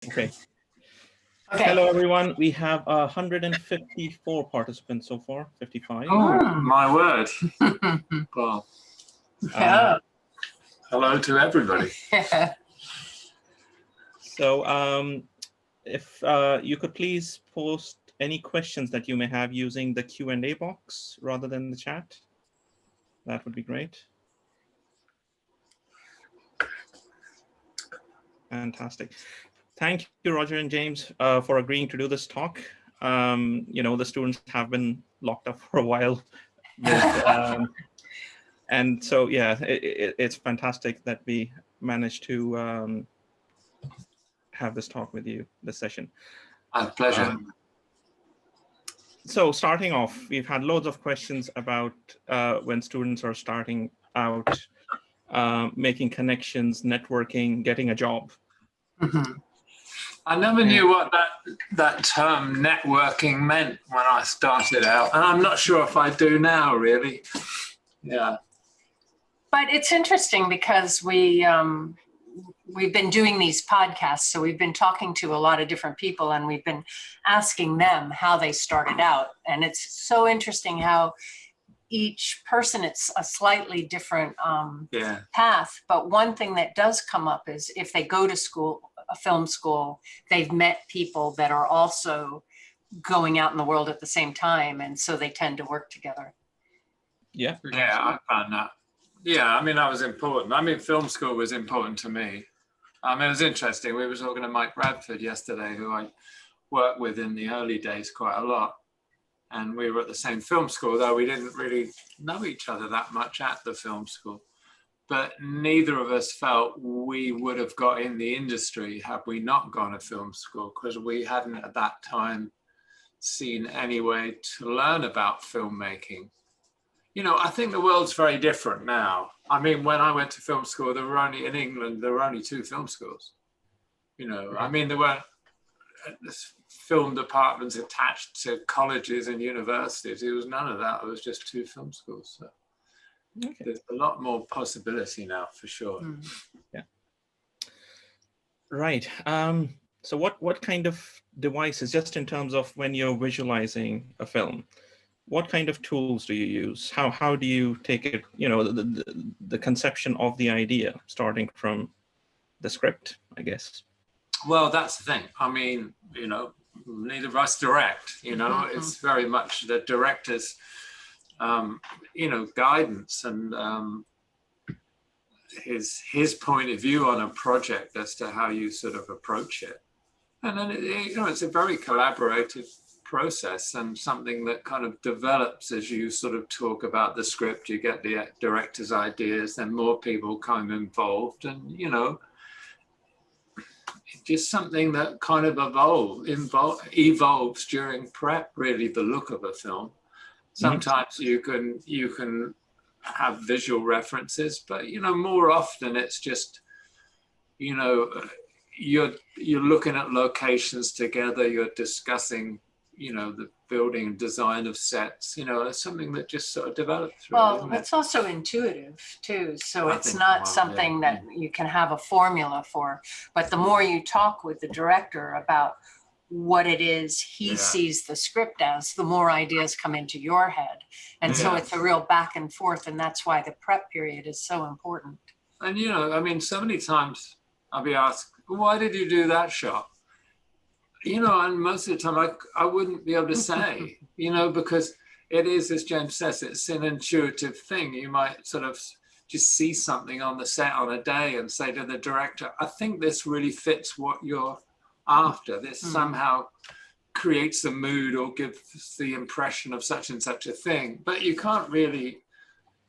Okay. Okay. Hello, everyone. We have 154 participants so far, 55. Oh, my word. Well, hello to everybody. So if you could please post any questions that you may have using the Q&A box rather than the chat, that would be great. Fantastic. Thank you, Roger and James, for agreeing to do this talk. The students have been locked up for a while. And so, yeah, it's fantastic that we managed to have this talk with you, this session. Pleasure. So starting off, we've had loads of questions about when students are starting out, making connections, networking, getting a job. Mm-hmm. I never knew what that term networking meant when I started out, and I'm not sure if I do now, really. Yeah. But it's interesting because we've been doing these podcasts, so we've been talking to a lot of different people, and we've been asking them how they started out. And it's so interesting how each person, it's a slightly different path. But one thing that does come up is if they go to school, a film school, they've met people that are also going out in the world at the same time. And so they tend to work together. Yeah. Yeah, I found that. Yeah, I mean, that was important. I mean, film school was important to me. I mean, it was interesting. We were talking to Mike Bradford yesterday, who I worked with in the early days quite a lot. And we were at the same film school, though we didn't really know each other that much at the film school. But neither of us felt we would have got in the industry had we not gone to film school, because we hadn't at that time seen any way to learn about filmmaking. You know, I think the world's very different now. I mean, when I went to film school, in England, there were only 2 film schools. You know, I mean, there weren't film departments attached to colleges and universities. It was none of that. It was just 2 film schools. So there's a lot more possibility now, for sure. Yeah. Right. So what kind of devices, just in terms of when you're visualizing a film, what kind of tools do you use? How do you take it, the conception of the idea, starting from the script, I guess? Well, that's the thing. I mean, neither of us direct, it's very much the director's, guidance and his point of view on a project as to how you sort of approach it. And then, it's a very collaborative process and something that kind of develops as you sort of talk about the script. You get the director's ideas, then more people kind of involved, and just something that kind of evolves during prep, really, the look of a film. Sometimes you can have visual references, but more often it's just you're looking at locations together, you're discussing the building and design of sets, it's something that just sort of develops. Well, it's also intuitive too. So it's not something that you can have a formula for, but the more you talk with the director about what it is he sees the script as, the more ideas come into your head. And so it's a real back and forth. And that's why the prep period is so important. And, I mean, so many times I'll be asked, why did you do that shot? And most of the time I wouldn't be able to say, because it is, as James says, it's an intuitive thing. You might sort of just see something on the set on a day and say to the director, I think this really fits what you're after. This somehow creates the mood or gives the impression of such and such a thing. But you can't really,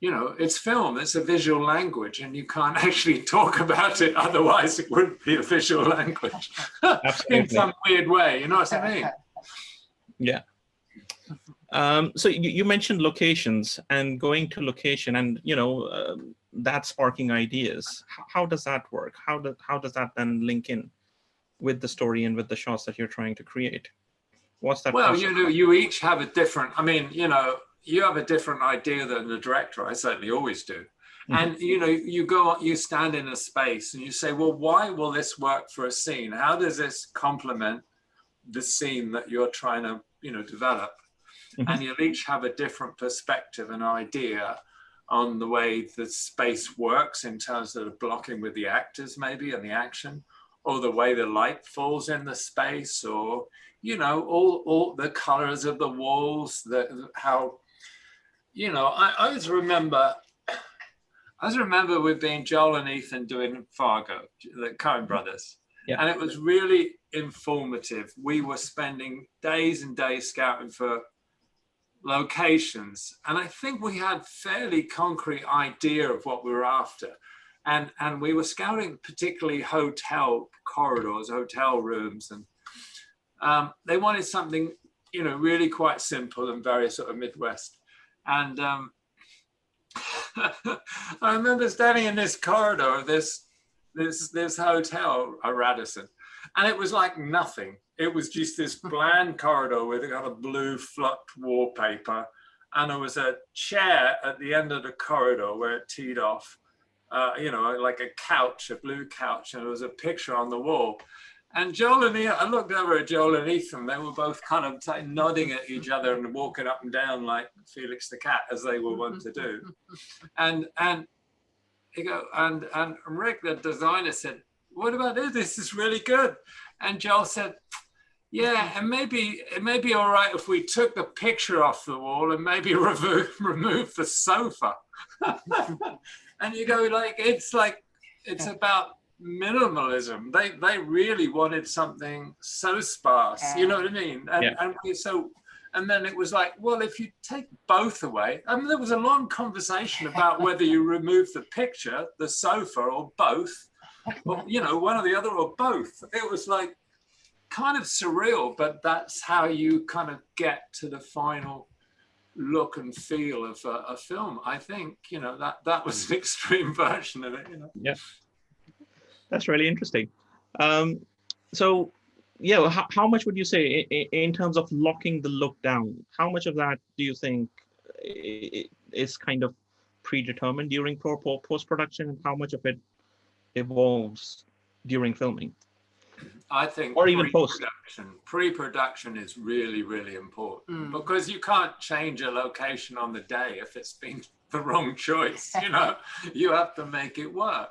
it's film, it's a visual language, and you can't actually talk about it. Otherwise, it wouldn't be a visual language in some weird way. You know what I mean? Yeah. So you mentioned locations and going to location and, that sparking ideas. How does that work? How does that then link in with the story and with the shots that you're trying to create? What's that? Well, you each have a different, I mean, you have a different idea than the director. I certainly always do. And you stand in a space and you say, well, why will this work for a scene? How does this complement the scene that you're trying to develop? And you'll each have a different perspective and idea on the way the space works in terms of the blocking with the actors maybe and the action, or the way the light falls in the space, or all the colors of the walls, how I always remember with being Joel and Ethan doing Fargo, the Coen brothers. Yeah. And it was really informative. We were spending days and days scouting for locations. And I think we had fairly concrete idea of what we were after. And we were scouting particularly hotel corridors, hotel rooms. And they wanted something, really quite simple and very sort of Midwest. And I remember standing in this corridor of this hotel, a Radisson, and it was like nothing. It was just this bland corridor with a kind of blue flocked wallpaper, and there was a chair at the end of the corridor where it teed off, like a couch, a blue couch, and there was a picture on the wall. And Joel and Ethan, I looked over at Joel and Ethan, they were both kind of nodding at each other and walking up and down like Felix the cat, as they were wont to do. And you go, and Rick, the designer, said, what about this? This is really good. And Joel said, yeah, and maybe it may be all right if we took the picture off the wall and maybe remove the sofa. And you go, it's about minimalism. They really wanted something so sparse, you know what I mean? And then it was like, well, if you take both away, I mean, there was a long conversation about whether you remove the picture, the sofa, or both, or, one or the other, or both. It was like kind of surreal, but that's how you kind of get to the final look and feel of a film. I think, that was an extreme version of it, Yeah. That's really interesting. So, yeah, how much would you say in terms of locking the look down? How much of that do you think is kind of predetermined during post-production, and how much of it evolves during filming? I think or even pre-production is really, really important, because you can't change a location on the day if it's been the wrong choice. You have to make it work.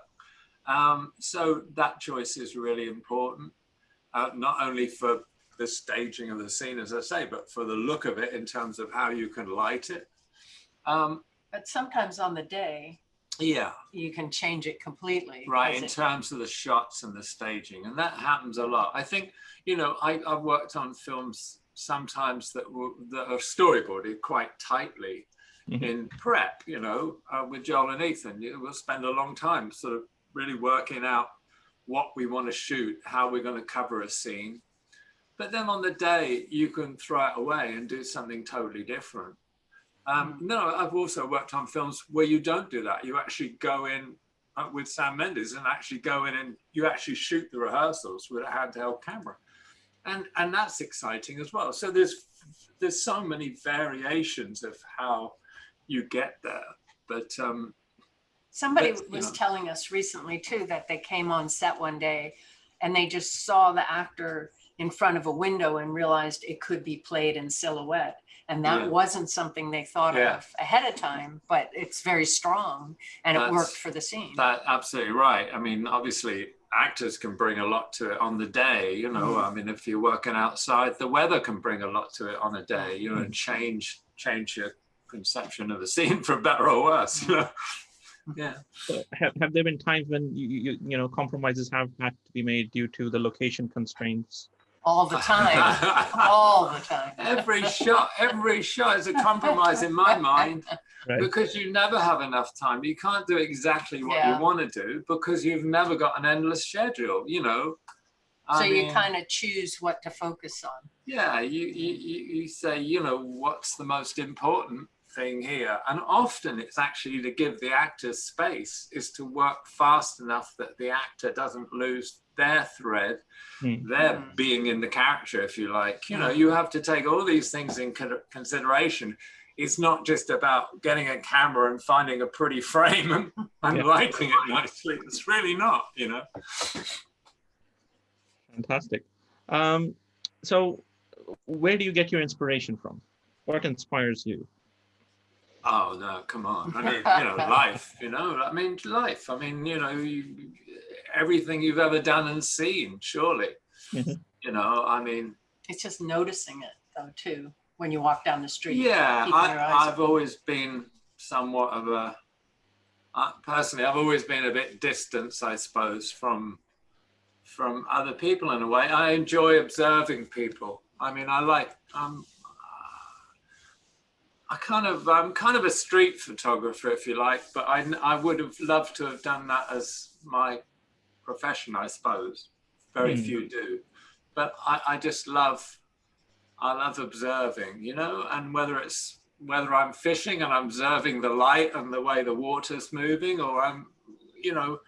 So that choice is really important, not only for the staging of the scene, as I say, but for the look of it in terms of how you can light it. But sometimes on the day, you can change it completely. Right, in terms of the shots and the staging. And that happens a lot. I think, I've worked on films sometimes that are storyboarded quite tightly in prep, with Joel and Ethan. We'll spend a long time sort of really working out what we want to shoot, how we're going to cover a scene. But then on the day, you can throw it away and do something totally different. No, I've also worked on films where you don't do that. You actually go in with Sam Mendes and actually go in and you actually shoot the rehearsals with a handheld camera. And that's exciting as well. So there's so many variations of how you get there. But somebody was telling us recently too that they came on set one day and they just saw the actor in front of a window and realized it could be played in silhouette. And that wasn't something they thought of ahead of time, but it's very strong and it worked for the scene. That's absolutely right. I mean, obviously actors can bring a lot to it on the day, I mean, if you're working outside, the weather can bring a lot to it on a day, and change your conception of the scene for better or worse, Yeah. So have there been times when you compromises have had to be made due to the location constraints? All the time. All the time. Every shot is a compromise in my mind, because you never have enough time. You can't do exactly what you want to do because you've never got an endless schedule, So you kind of choose what to focus on. Yeah, you say, what's the most important thing here? And often it's actually to give the actor space, is to work fast enough that the actor doesn't lose their thread, their being in the character, if you like. You have to take all these things in consideration. it's not just about getting a camera and finding a pretty frame and lighting it nicely. It's really not, you know. Fantastic. So where do you get your inspiration from? What inspires you? Oh, no, come on. I mean, you know, life, you know, I mean, life. I mean, you know, everything you've ever done and seen, surely. Mm-hmm. You know, I mean. It's just noticing it, though, too, when you walk down the street. Yeah, keeping your eyes I've always been somewhat of a, personally, I've always been a bit distant, I suppose, from other people in a way. I enjoy observing people. I mean, I'm kind of a street photographer, if you like, but I would have loved to have done that as my profession, I suppose. Very few do, but I just love observing, you know, and whether I'm fishing and I'm observing the light and the way the water's moving, or I'm, you know,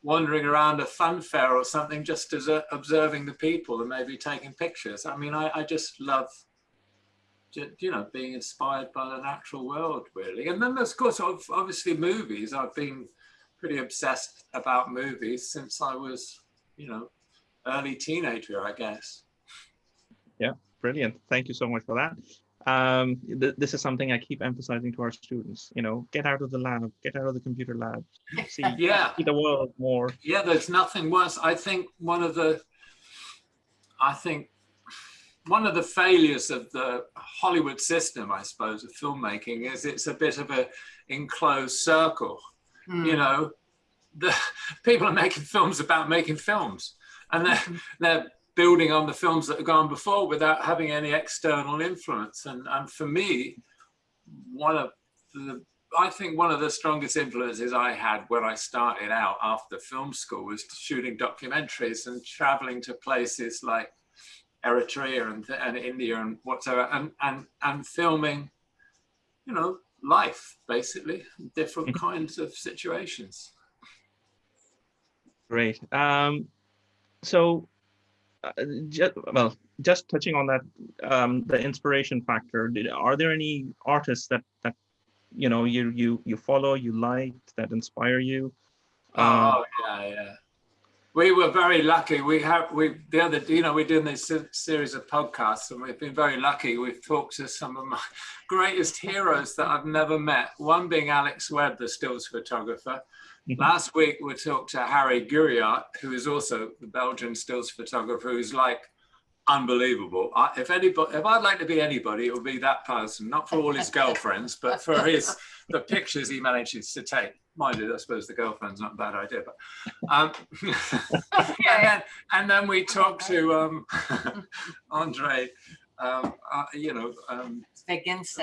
wandering around a fun fair or something, just as observing the people and maybe taking pictures. I mean, I just love, you know, being inspired by the natural world, really. And then, of course, obviously movies. I've been pretty obsessed about movies since I was, you know, early teenager, I guess. Yeah, brilliant. Thank you so much for that. This is something I keep emphasizing to our students, you know, get out of the lab, get out of the computer lab, see the world more. Yeah, there's nothing worse. I think one of the failures of the Hollywood system, I suppose, of filmmaking is it's a bit of an enclosed circle. You know, the people are making films about making films, and they're building on the films that have gone before without having any external influence. And for me, I think one of the strongest influences I had when I started out after film school was shooting documentaries and traveling to places like Eritrea and India and whatever, and filming, you know, life, basically, different kinds of situations. Great. So, just touching on that, the inspiration factor. Are there any artists that you know you follow, you like, that inspire you? Oh yeah. We were very lucky. We we're doing this series of podcasts, and we've been very lucky. We've talked to some of my greatest heroes that I've never met. One being Alex Webb, the stills photographer. Last week we talked to Harry Guriart, who is also the Belgian stills photographer, who's like unbelievable. If I'd like to be anybody, it would be that person. Not for all his girlfriends, but for the pictures he manages to take. Mind you, I suppose the girlfriend's not a bad idea, but and then we talked to Andre, Deakins,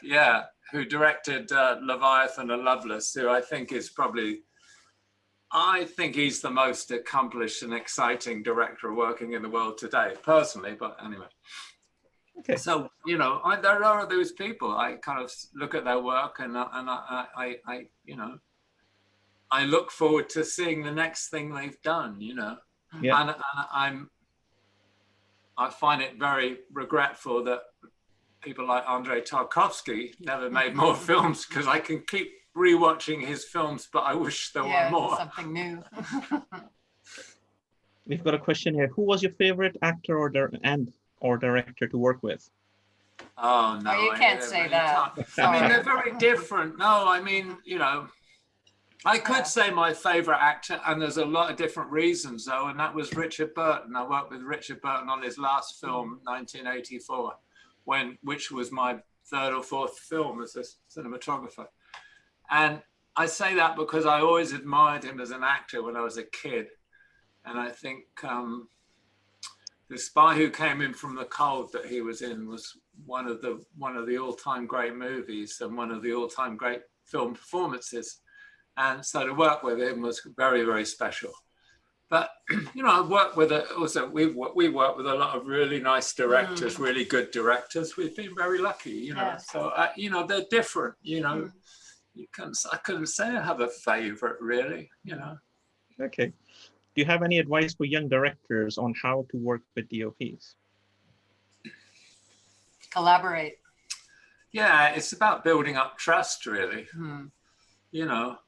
yeah, who directed Leviathan and Loveless, who I think he's the most accomplished and exciting director working in the world today, personally, but anyway. Okay. So, you know, there are those people. I kind of look at their work and I you know, I look forward to seeing the next thing they've done, you know. Yeah. And I find it very regretful that people like Andrei Tarkovsky never made more films, because I can keep rewatching his films, but I wish there were more. Something new. We've got a question here. Who was your favorite actor or director to work with? Oh no, you can't say that. I mean, they're very different. No, I mean, you know, I could say my favorite actor, and there's a lot of different reasons though, and that was Richard Burton. I worked with Richard Burton on his last film, 1984, which was my third or fourth film as a cinematographer. And I say that because I always admired him as an actor when I was a kid. And I think The Spy Who Came In From the Cold that he was in was one of the all-time great movies and one of the all-time great film performances. And so to work with him was very, very special. But, you know, I've worked with we work with a lot of really nice directors, really good directors. We've been very lucky, you know. Yes. So, you know, they're different, you know. I couldn't say I have a favorite, really, you know. Okay. Do you have any advice for young directors on how to work with DOPs? Collaborate. Yeah, it's about building up trust, really. You know,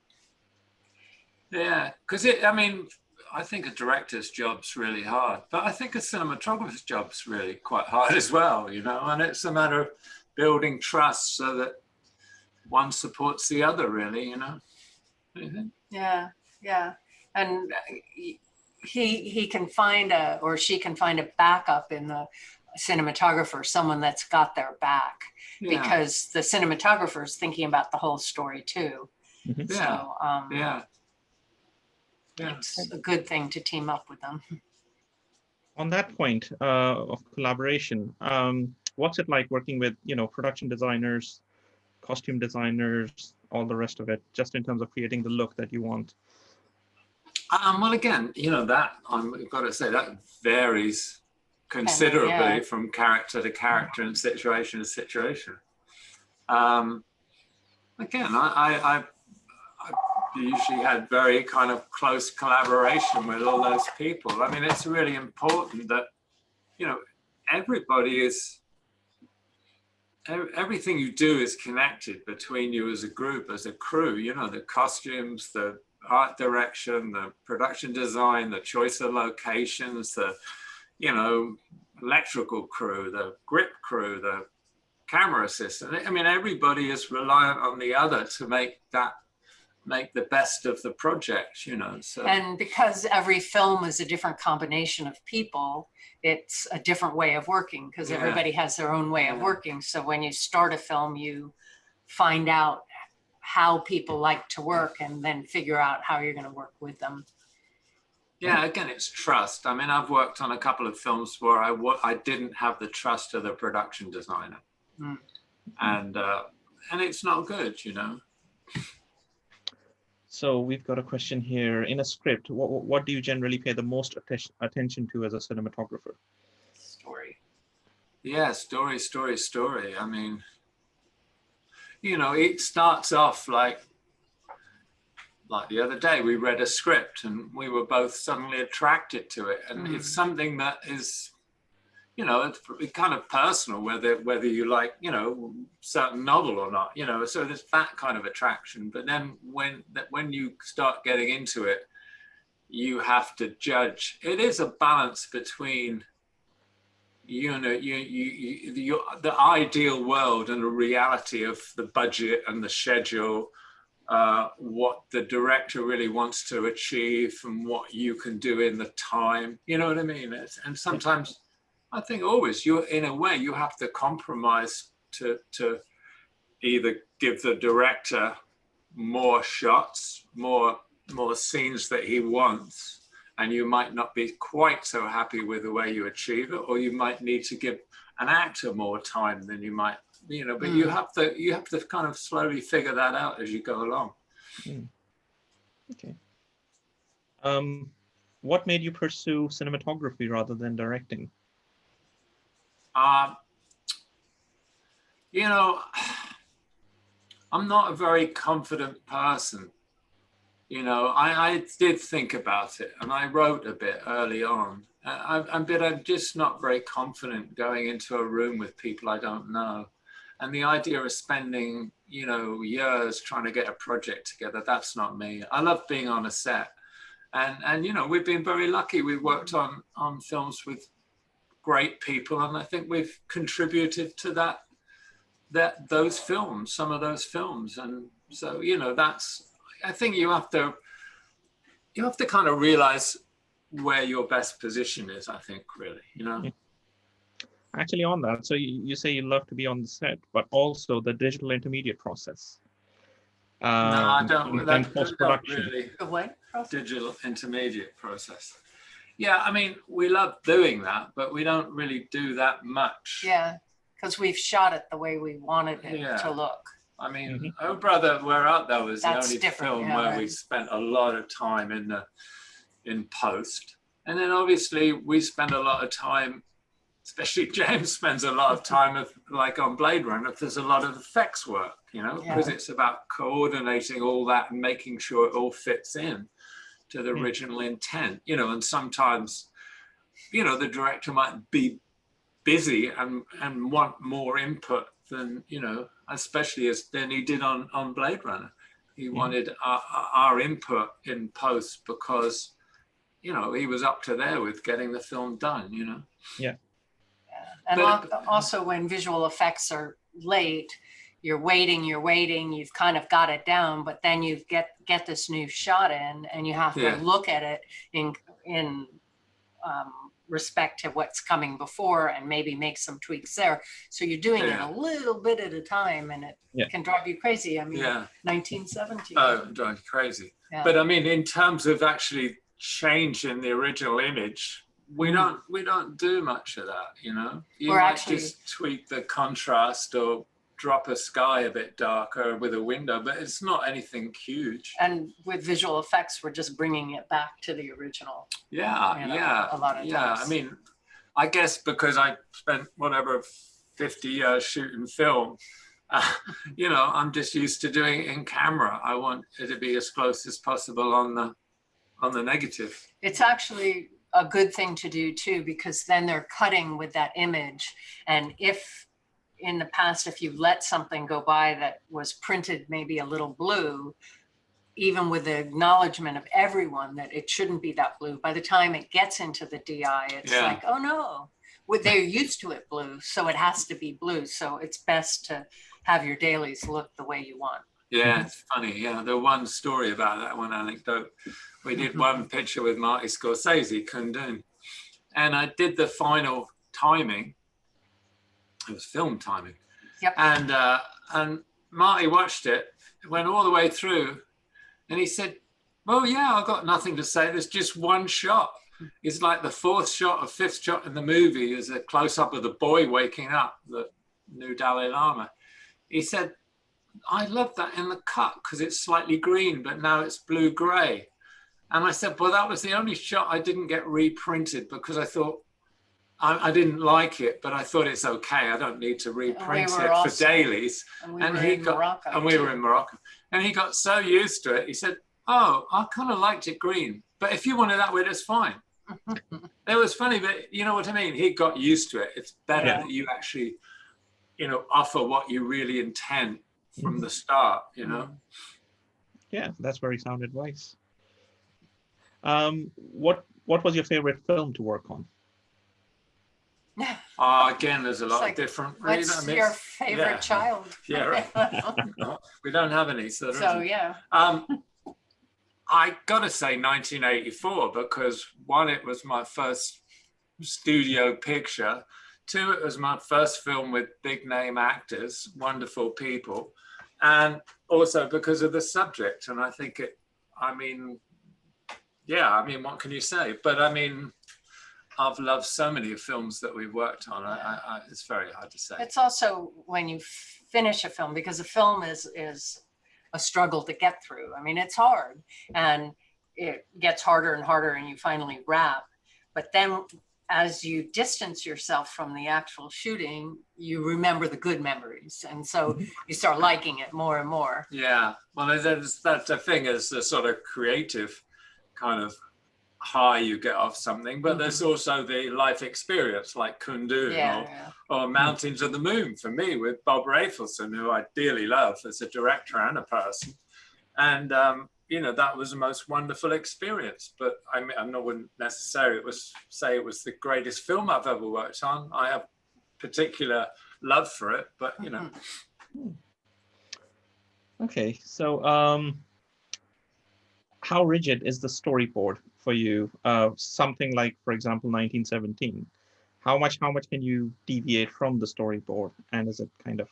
yeah, because I think a director's job's really hard, but I think a cinematographer's job's really quite hard as well, you know, and it's a matter of building trust so that one supports the other, really, you know. What do you think? Yeah, yeah. And he can find or she can find a backup in the cinematographer, someone that's got their back, because the cinematographer is thinking about the whole story too. Mhm. So Yeah. it's a good thing to team up with them. On that point of collaboration, what's it like working with, production designers, costume designers, all the rest of it, just in terms of creating the look that you want? Well, again, that I've got to say that varies considerably from character to character and situation to situation. Again, I usually had very kind of close collaboration with all those people. I mean, it's really important that, everybody is, everything you do is connected between you as a group, as a crew, the costumes, the art direction, the production design, the choice of locations, the, electrical crew, the grip crew, the camera assistant. I mean, everybody is reliant on the other to make the best of the project, So. And because every film is a different combination of people, it's a different way of working, because everybody has their own way of working. So when you start a film, you find out how people like to work and then figure out how you're going to work with them. Yeah, again, it's trust. I mean, I've worked on a couple of films where I didn't have the trust of the production designer. And it's not good, So we've got a question here. In a script, what do you generally pay the most attention to as a cinematographer? Story. Yeah, story. I mean, it starts off like the other day, we read a script and we were both suddenly attracted to it. And it's something that is, it's kind of personal, whether you like, certain novel or not, so there's that kind of attraction. But then when you start getting into it, you have to judge. It is a balance between, the ideal world and the reality of the budget and the schedule, what the director really wants to achieve and what you can do in the time. You know what I mean? And sometimes, I think always, in a way, you have to compromise to either give the director more shots, more scenes that he wants, and you might not be quite so happy with the way you achieve it, or you might need to give an actor more time than you might, but you have to kind of slowly figure that out as you go along. Okay. What made you pursue cinematography rather than directing? I'm not a very confident person. I did think about it and I wrote a bit early on. I'm just not very confident going into a room with people I don't know. And the idea of spending, years trying to get a project together, that's not me. I love being on a set. And we've been very lucky. We've worked on films with great people, and I think we've contributed to those films, some of those films. And so, I think you have to kind of realize where your best position is, I think, really, Actually, on that, so you say you love to be on the set, but also the digital intermediate process. No, I don't. That Post-production. Really. The what process? Digital intermediate process. Yeah, I mean, we love doing that, but we don't really do that much. Yeah, because we've shot it the way we wanted it to look. I mean, Oh Brother, Where Art Thou was the only film where we spent a lot of time in post. And then obviously we spend a lot of time, especially James spends a lot of time like on Blade Runner, there's a lot of effects work, because it's about coordinating all that and making sure it all fits in to the original intent, and sometimes, the director might be busy and want more input than, you know, especially than he did on Blade Runner. He wanted our input in post because, you know, he was up to there with getting the film done, you know. Yeah. And also when visual effects are late, you're waiting, you've kind of got it down, but then you get this new shot in and you have to look at it in respect to what's coming before and maybe make some tweaks there. So you're doing it a little bit at a time, and it can drive you crazy. I mean, 1917. Oh, it drives you crazy. Yeah. But I mean, in terms of actually changing the original image, we don't do much of that, you know. You might just tweak the contrast or drop a sky a bit darker with a window, but it's not anything huge. And with visual effects, we're just bringing it back to the original. Yeah, you know, yeah, a lot of times. I mean, I guess because I spent whatever 50 years shooting film, you know, I'm just used to doing it in camera. I want it to be as close as possible on the negative. It's actually a good thing to do too, because then they're cutting with that image. And if in the past, if you let something go by that was printed maybe a little blue, even with the acknowledgement of everyone that it shouldn't be that blue, by the time it gets into the DI, it's like, oh no, they're used to it blue, so it has to be blue. So it's best to have your dailies look the way you want. Yeah, it's funny. Yeah, the one story about that one anecdote. We did one picture with Marty Scorsese, Kundun, and I did the final timing. It was film timing. Yep. And Marty watched it, went all the way through, and he said, well, yeah, I've got nothing to say. There's just one shot. It's like the fourth shot or fifth shot in the movie is a close-up of the boy waking up, the new Dalai Lama. He said, I love that in the cut because it's slightly green, but now it's blue-gray. And I said, well, that was the only shot I didn't get reprinted because I thought, I didn't like it, but I thought it's okay. I don't need to reprint it for dailies. And we were in Morocco. And he got so used to it. He said, oh, I kind of liked it green, but if you want it that way, that's fine. It was funny, but you know what I mean? He got used to it. It's better that you actually, you know, offer what you really intend from the start, you know? Yeah, that's very sound advice. What was your favorite film to work on? Again, there's a lot of different reasons. What's your favorite child? Yeah, right. We don't have any, so yeah. I gotta say 1984 because one, it was my first studio picture. Two, it was my first film with big name actors, wonderful people, and also because of the subject. And I think what can you say? But I mean, I've loved so many films that we've worked on. It's very hard to say. It's also when you finish a film, because a film is a struggle to get through. I mean, it's hard and it gets harder and harder and you finally wrap. But then as you distance yourself from the actual shooting, you remember the good memories. And so you start liking it more and more. Yeah, well, that's the thing is the sort of creative kind of high you get off something, but there's also the life experience like Kundun or Mountains of the Moon for me with Bob Rafelson, who I dearly love as a director and a person. And, you know, that was the most wonderful experience. But I mean, I wouldn't necessarily say it was the greatest film I've ever worked on. I have particular love for it, but, you know. Okay, so how rigid is the storyboard for you? Something like, for example, 1917. How much can you deviate from the storyboard? And is it kind of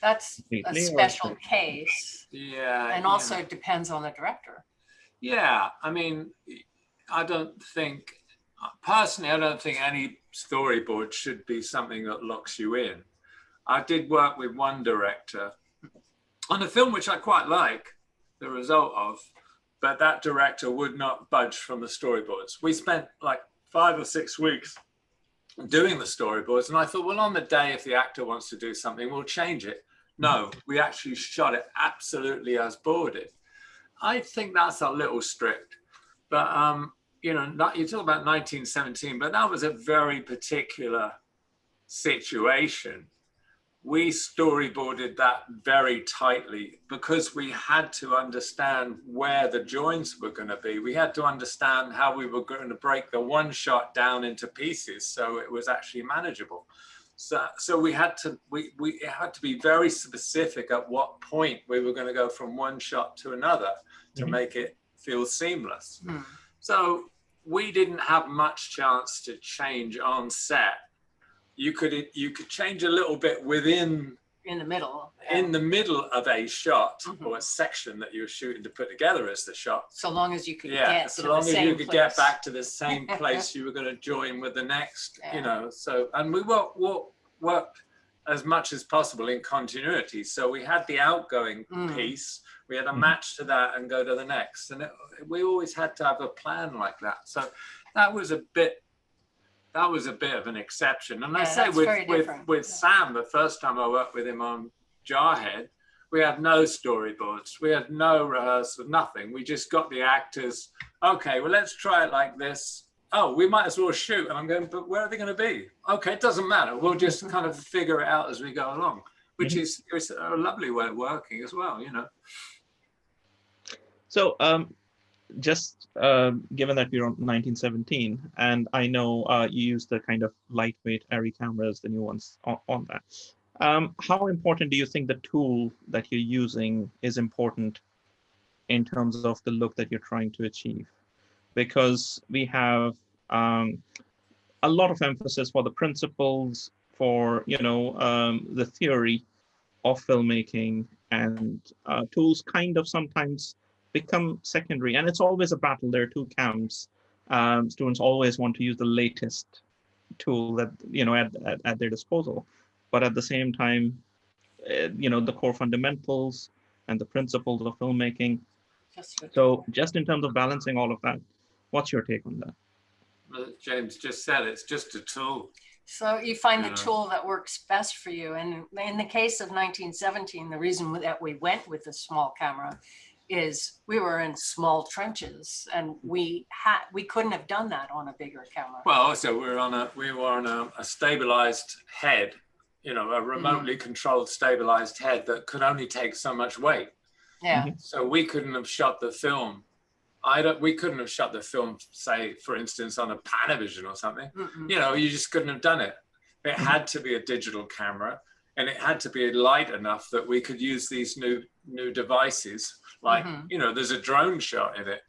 that's a special case. Yeah. And also it depends on the director. Yeah, I mean, personally, I don't think any storyboard should be something that locks you in. I did work with one director on a film which I quite like the result of, but that director would not budge from the storyboards. We spent like 5 or 6 weeks doing the storyboards, and I thought, well, on the day, if the actor wants to do something, we'll change it. No, we actually shot it absolutely as boarded. I think that's a little strict, but you know, you talk about 1917, but that was a very particular situation. We storyboarded that very tightly because we had to understand where the joints were going to be. We had to understand how we were going to break the one shot down into pieces so it was actually manageable. So we had to be very specific at what point we were going to go from one shot to another to make it feel seamless. So we didn't have much chance to change on set. You could change a little bit within in the middle of a shot or a section that you were shooting to put together as the shot. So long as you could get so to long the as same you could place. get back to the same place you were going to join with the next, you know. So, and we worked as much as possible in continuity. So we had the outgoing piece, we had a match to that and go to the next, and we always had to have a plan like that. So that was a bit of an exception. And I say with Sam, the first time I worked with him on Jarhead, we had no storyboards, we had no rehearsal, nothing. We just got the actors, okay, well, let's try it like this. Oh, we might as well shoot. And I'm going, but where are they going to be? Okay, it doesn't matter. We'll just kind of figure it out as we go along, which is a lovely way of working as well, you know. So just given that we're on 1917, and I know you use the kind of lightweight, airy cameras, the new ones on that. How important do you think the tool that you're using is important in terms of the look that you're trying to achieve? Because we have a lot of emphasis for the principles, for the theory of filmmaking, and tools kind of sometimes become secondary, and it's always a battle. There are two camps. Students always want to use the latest tool that at their disposal, but at the same time, the core fundamentals and the principles of filmmaking. So, just in terms of balancing all of that, what's your take on that? Well, James just said it's just a tool. So you find the tool that works best for you. And in the case of 1917, the reason that we went with a small camera is we were in small trenches, and we couldn't have done that on a bigger camera. Well, also we were on a stabilized head, a remotely controlled stabilized head that could only take so much weight. Yeah. So we couldn't have shot the film. We couldn't have shot the film, say, for instance, on a Panavision or something. You just couldn't have done it. It had to be a digital camera, and it had to be light enough that we could use these new devices. Like, there's a drone shot in it,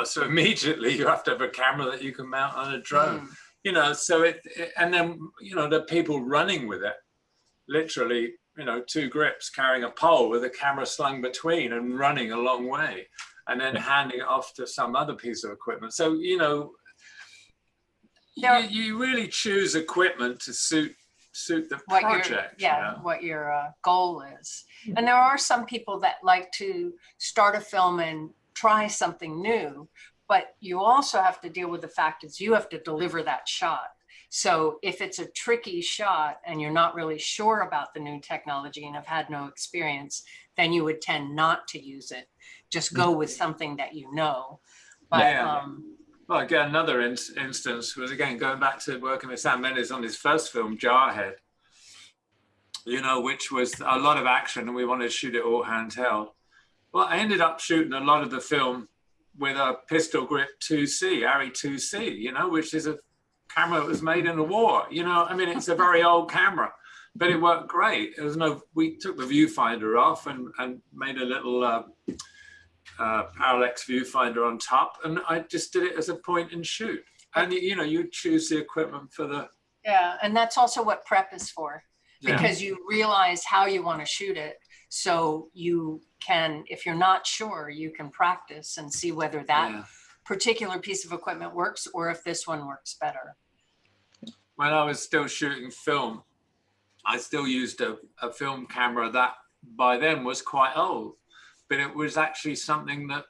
so immediately you have to have a camera that you can mount on a drone, so and then, the people running with it, literally, 2 grips carrying a pole with a camera slung between and running a long way, and then handing it off to some other piece of equipment. So, you really choose equipment to suit the project. What your goal is. And there are some people that like to start a film and try something new, but you also have to deal with the fact is you have to deliver that shot. So if it's a tricky shot and you're not really sure about the new technology and have had no experience, then you would tend not to use it. Just go with something that you know. But well, again, another instance was, again, going back to working with Sam Mendes on his first film, Jarhead, which was a lot of action, and we wanted to shoot it all handheld. Well, I ended up shooting a lot of the film with a pistol grip 2C, Arri 2C, which is a camera that was made in the war. It's a very old camera, but it worked great. We took the viewfinder off and made a little parallax viewfinder on top, and I just did it as a point and shoot. And you choose the equipment for the and that's also what prep is for, because you realize how you want to shoot it, so you can, if you're not sure, you can practice and see whether that particular piece of equipment works or if this one works better. When I was still shooting film, I still used a film camera that by then was quite old, but it was actually something that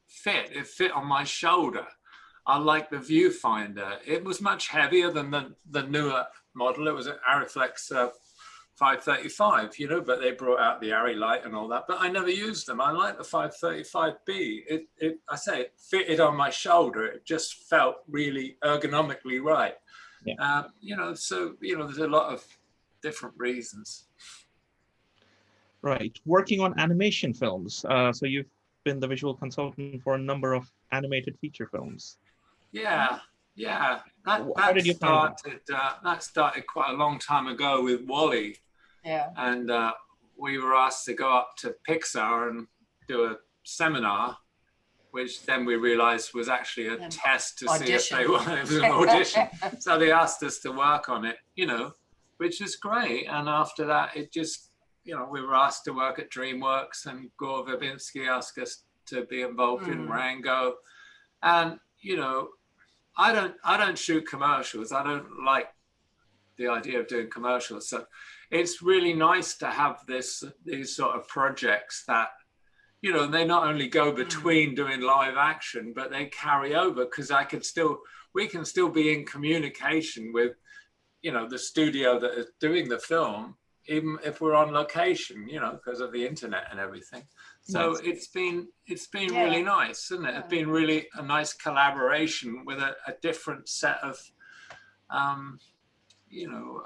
fit. It fit on my shoulder. I liked the viewfinder. It was much heavier than the newer model. It was an Arriflex 535, you know, but they brought out the Arri light and all that, but I never used them. I like the 535B. It fitted on my shoulder. It just felt really ergonomically right. Yeah. You know, so, you know, there's a lot of different reasons. Right. Working on animation films. So you've been the visual consultant for a number of animated feature films. Yeah. How did you find that started quite a long time ago with Wall-E. Yeah. And we were asked to go up to Pixar and do a seminar, which then we realized was actually a test to see if they wanted. It was an audition. So they asked us to work on it, you know, which is great. And after that, it just, you know, we were asked to work at DreamWorks, and Gore Verbinski asked us to be involved in Rango. And, you know, I don't shoot commercials. I don't like the idea of doing commercials. So it's really nice to have these sort of projects that, you know, they not only go between doing live action, but they carry over, because we can still be in communication with, you know, the studio that is doing the film, even if we're on location, you know, because of the internet and everything. So it's been really nice, isn't it? It's been really a nice collaboration with a different set of, you know,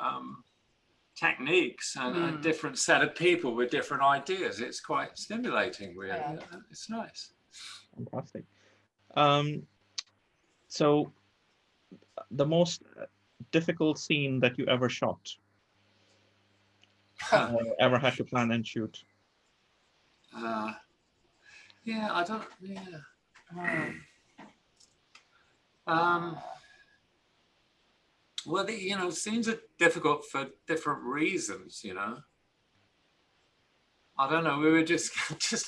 techniques and a different set of people with different ideas. It's quite stimulating, really. Yeah. It's nice. Fantastic. So the most difficult scene that you ever shot, ever had to plan and shoot? Yeah, I don't, yeah. Well, you know, scenes are difficult for different reasons, you know. I don't know, we were just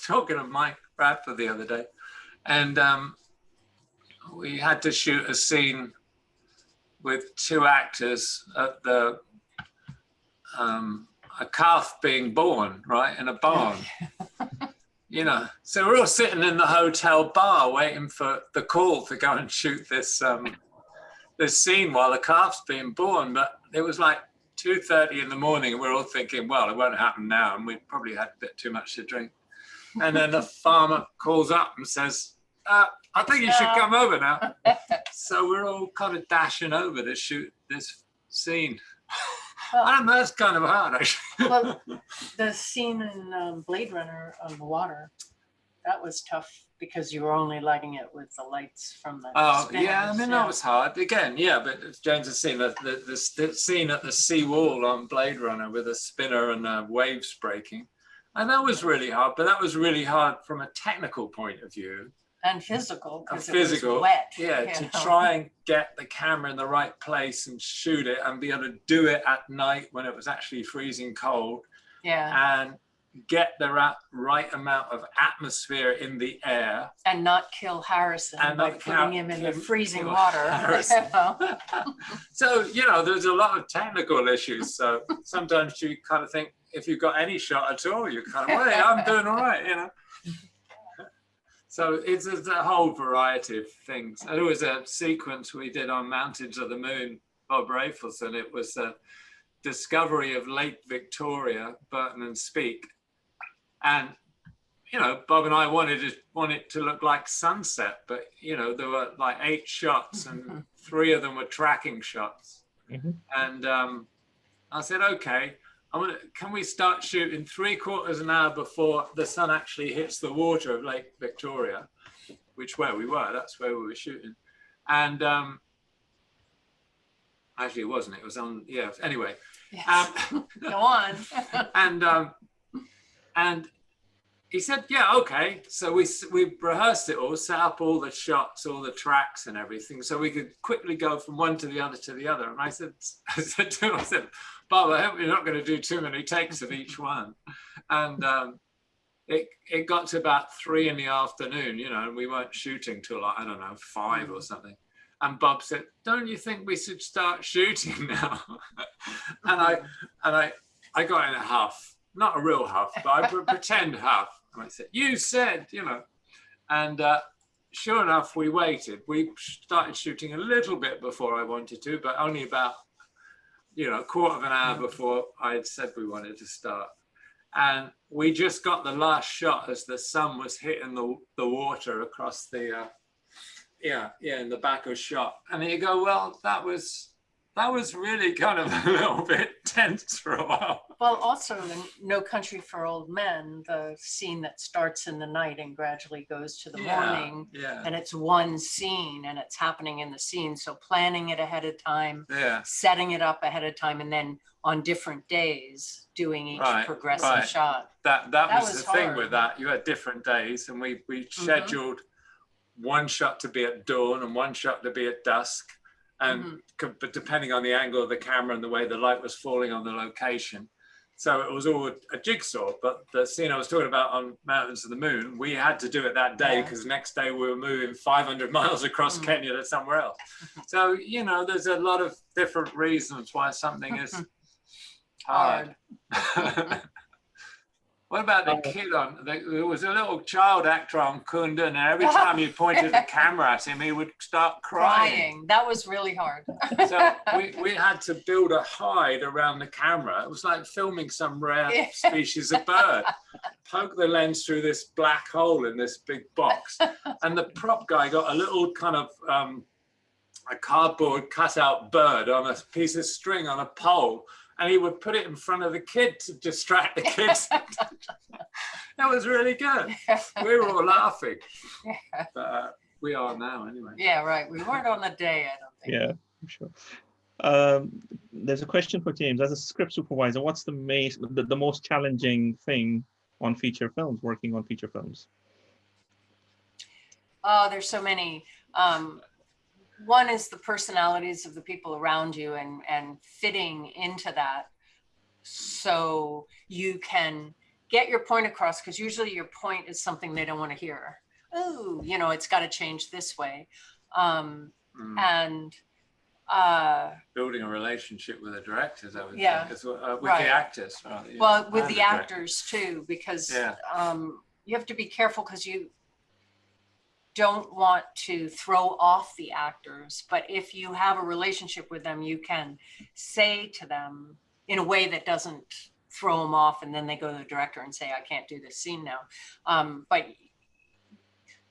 talking to Mike Bradford the other day, and we had to shoot a scene with two actors at the, a calf being born, right, in a barn. You know, so we're all sitting in the hotel bar waiting for the call to go and shoot this this scene while the calf's being born. But it was like 2:30 in the morning, and we're all thinking, well, it won't happen now, and we probably had a bit too much to drink. And then the farmer calls up and says, I think you should come over now. So we're all kind of dashing over to shoot this scene. Well, I don't know, that's kind of hard, actually. Well, the scene in Blade Runner on the water, that was tough because you were only lighting it with the lights from the spinners. Yeah, I mean, that was hard. Again, yeah, but James has seen the scene at the seawall on Blade Runner with a spinner and waves breaking. And that was really hard, but that was really hard from a technical point of view. And physical, because it was wet. Yeah, to try and get the camera in the right place and shoot it and be able to do it at night when it was actually freezing cold. Yeah. And get the right amount of atmosphere in the air. And not kill Harrison by putting him in the freezing water. So, you know, there's a lot of technical issues. So sometimes you kind of think, if you've got any shot at all, you're kind of, well, hey, I'm doing all right, you know. So it's a whole variety of things. And there was a sequence we did on Mountains of the Moon, Bob Rafelson. It was a discovery of Lake Victoria, Burton and Speke. And, you know, Bob and I wanted it to look like sunset, but, you know, there were like 8 shots and 3 of them were tracking shots. And I said, okay, can we start shooting 3/4 an hour before the sun actually hits the water of Lake Victoria, where we were, that's where we were shooting. And actually it wasn't, it was on, yeah, anyway. Yes. Go on. And he said, yeah, okay. So we rehearsed it all, set up all the shots, all the tracks and everything, so we could quickly go from one to the other to the other. And I said to him, Bob, I hope you're not going to do too many takes of each one. And it got to about 3 in the afternoon, you know, and we weren't shooting till, like, I don't know, 5 or something. And Bob said, don't you think we should start shooting now? and I got in a huff, not a real huff, but I pretend huff. And I said, you said, you know. And sure enough, we waited. We started shooting a little bit before I wanted to, but only about a quarter of an hour before I had said we wanted to start. And we just got the last shot as the sun was hitting the water across the, in the back of shot. And you go, well, that was really kind of a little bit tense for a while. Well, also in No Country for Old Men, the scene that starts in the night and gradually goes to the morning, and it's one scene and it's happening in the scene. So planning it ahead of time, setting it up ahead of time, and then on different days doing each progressive shot. That was the thing with that. You had different days, and we scheduled one shot to be at dawn and one shot to be at dusk. And but depending on the angle of the camera and the way the light was falling on the location. So it was all a jigsaw. But the scene I was talking about on Mountains of the Moon, we had to do it that day because next day we were moving 500 miles across Kenya to somewhere else. So, there's a lot of different reasons why something is hard. What about the kid there was a little child actor on Kunda, and every time you pointed the camera at him, he would start crying. That was really hard. So we had to build a hide around the camera. It was like filming some rare species of bird. Poke the lens through this black hole in this big box. And the prop guy got a little kind of a cardboard cutout bird on a piece of string on a pole. And he would put it in front of the kid to distract the kids. That was really good. We were all laughing. But we are now anyway. Yeah, right. We weren't on the day, I don't think. Yeah, I'm sure. There's a question for James. As a script supervisor, what's the most challenging thing on feature films, working on feature films? Oh, there's so many. One is the personalities of the people around you and fitting into that so you can get your point across, because usually your point is something they don't want to hear. Oh, it's got to change this way. And building a relationship with the directors, I would think, with the actors. Well, with the actors too, because you have to be careful because you don't want to throw off the actors, but if you have a relationship with them, you can say to them in a way that doesn't throw them off, and then they go to the director and say, I can't do this scene now.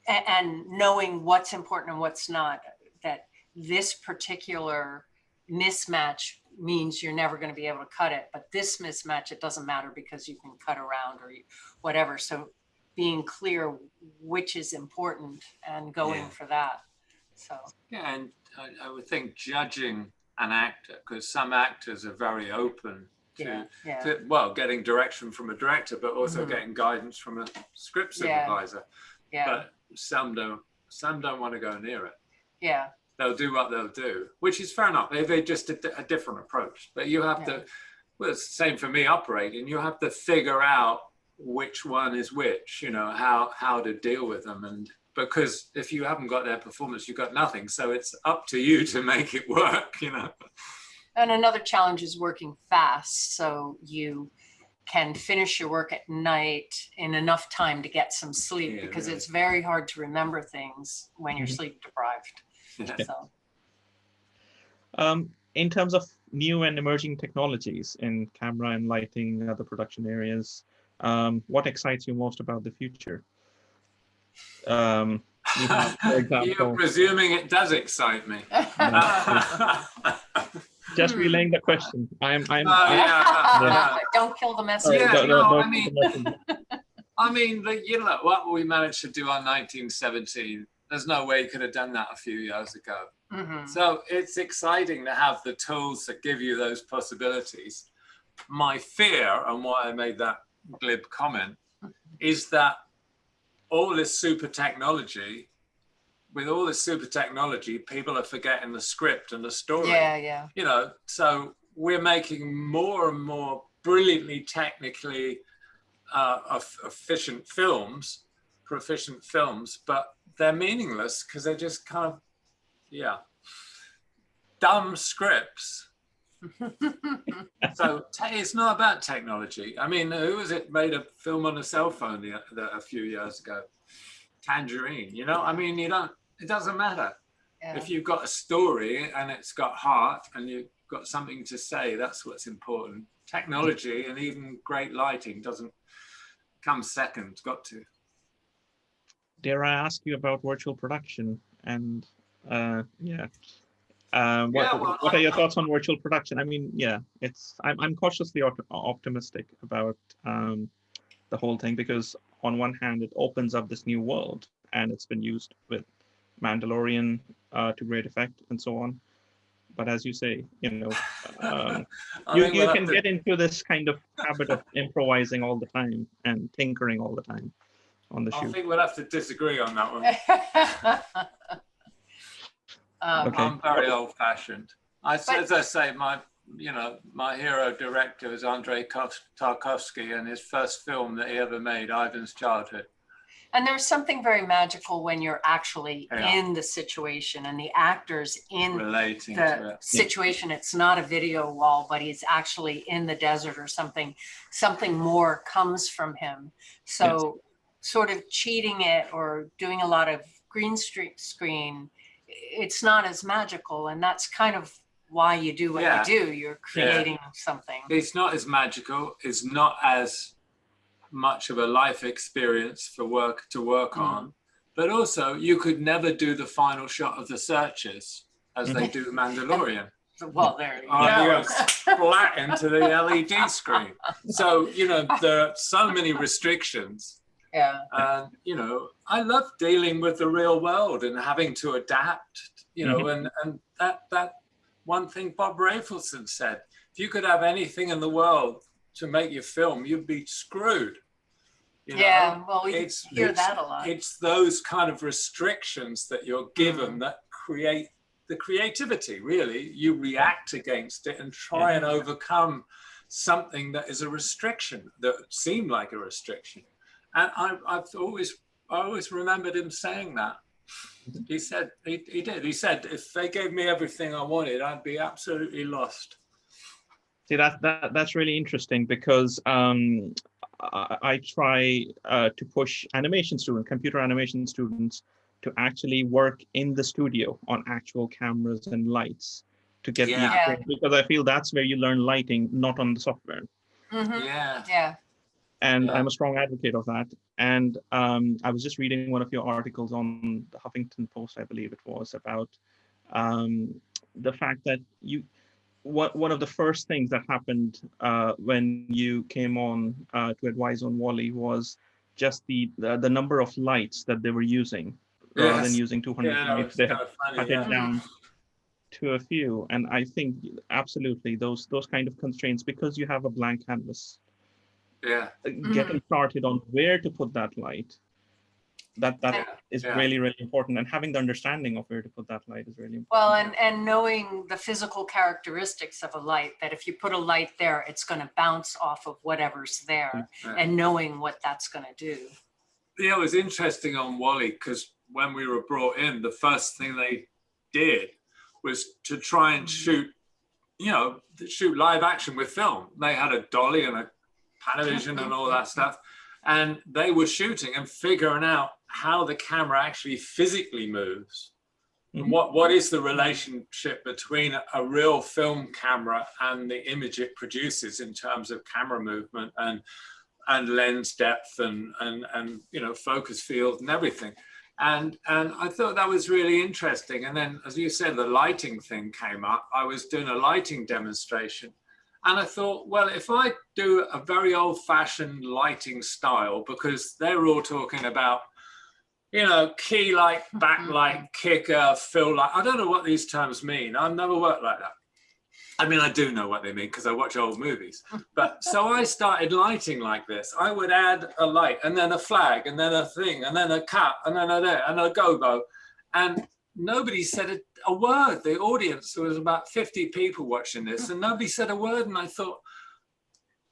And knowing what's important and what's not, that this particular mismatch means you're never going to be able to cut it, but this mismatch, it doesn't matter because you can cut around or whatever. So being clear which is important and going for that. So and I would think judging an actor, because some actors are very open to getting direction from a director, but also getting guidance from a script supervisor. But some don't want to go near it. They'll do what they'll do, which is fair enough. They just a different approach. But you have to, well, it's the same for me operating, you have to figure out which one is which, how to deal with them. And because if you haven't got their performance, you've got nothing. So it's up to you to make it work, And another challenge is working fast. So you can finish your work at night in enough time to get some sleep, because it's very hard to remember things when you're sleep deprived. So. In terms of new and emerging technologies in camera and lighting and other production areas, what excites you most about the future? You have, for example, you're presuming it does excite me. Just relaying the question. Don't kill the messenger. I mean, what we managed to do on 1917, there's no way you could have done that a few years ago. So it's exciting to have the tools that give you those possibilities. My fear, and why I made that glib comment, is that all this super technology, people are forgetting the script and the story. So we're making more and more brilliantly technically proficient films, but they're meaningless because they're just kind of dumb scripts. So it's not about technology. I mean, who was it made a film on a cell phone a few years ago? Tangerine. I mean, it doesn't matter. Yeah. If you've got a story and it's got heart and you've got something to say, that's what's important. Technology and even great lighting doesn't come second, it's got to. Dare I ask you about virtual production? And what are your thoughts on virtual production? I mean, yeah, I'm cautiously optimistic about the whole thing, because on one hand, it opens up this new world, and it's been used with Mandalorian to great effect and so on. But as you say, you can get into this kind of habit of improvising all the time and tinkering all the time on the shoot. I think we'll have to disagree on that one. Okay. I'm very old-fashioned. As I say, my hero director is Andrei Tarkovsky, and his first film that he ever made, Ivan's Childhood. And there's something very magical when you're actually in the situation and the actors in relating the situation. It's not a video wall, but he's actually in the desert or something. Something more comes from him. So sort of cheating it or doing a lot of green screen, it's not as magical. And that's kind of why you do what you do. You're creating something. It's not as magical. It's not as much of a life experience to work on, but also you could never do the final shot of the Searchers as they do Mandalorian. Well, there you go. You go flat into the LED screen. So there are so many restrictions. Yeah. And I love dealing with the real world and having to adapt. And that one thing Bob Rafelson said: if you could have anything in the world to make your film, you'd be screwed. Well, we hear that a lot. It's those kind of restrictions that you're given that create the creativity, really. You react against it and try and overcome something that is a restriction, that seemed like a restriction. And I've always remembered him saying that. He said, he did. He said, if they gave me everything I wanted, I'd be absolutely lost. See, that's really interesting, because I try to push computer animation students to actually work in the studio on actual cameras and lights to get the experience, because I feel that's where you learn lighting, not on the software. And I'm a strong advocate of that. And I was just reading one of your articles on the Huffington Post, I believe it was, about the fact that one of the first things that happened when you came on to advise on WALL-E was just the number of lights that they were using. Rather than using 200 lights, they had cut it down to a few. And I think absolutely those kind of constraints, because you have a blank canvas. Getting started on where to put that light, that is really, really important, and having the understanding of where to put that light is really important. Well, and knowing the physical characteristics of a light, that if you put a light there, it's going to bounce off of whatever's there, and knowing what that's going to do. It was interesting on WALL-E, because when we were brought in, the first thing they did was to try and shoot live action with film. They had a dolly and a Panavision and all that stuff, and they were shooting and figuring out how the camera actually physically moves, and what is the relationship between a real film camera and the image it produces in terms of camera movement and lens depth and focus field and everything. And I thought that was really interesting. And then, as you said, the lighting thing came up. I was doing a lighting demonstration, and I thought, well, if I do a very old-fashioned lighting style, because they were all talking about, key light, backlight, kicker, fill light. I don't know what these terms mean. I've never worked like that. I mean, I do know what they mean because I watch old movies. But so I started lighting like this. I would add a light, and then a flag, and then a thing, and then a cat, and then a go-go. And nobody said a word. The audience, there was about 50 people watching this, and nobody said a word. And I thought,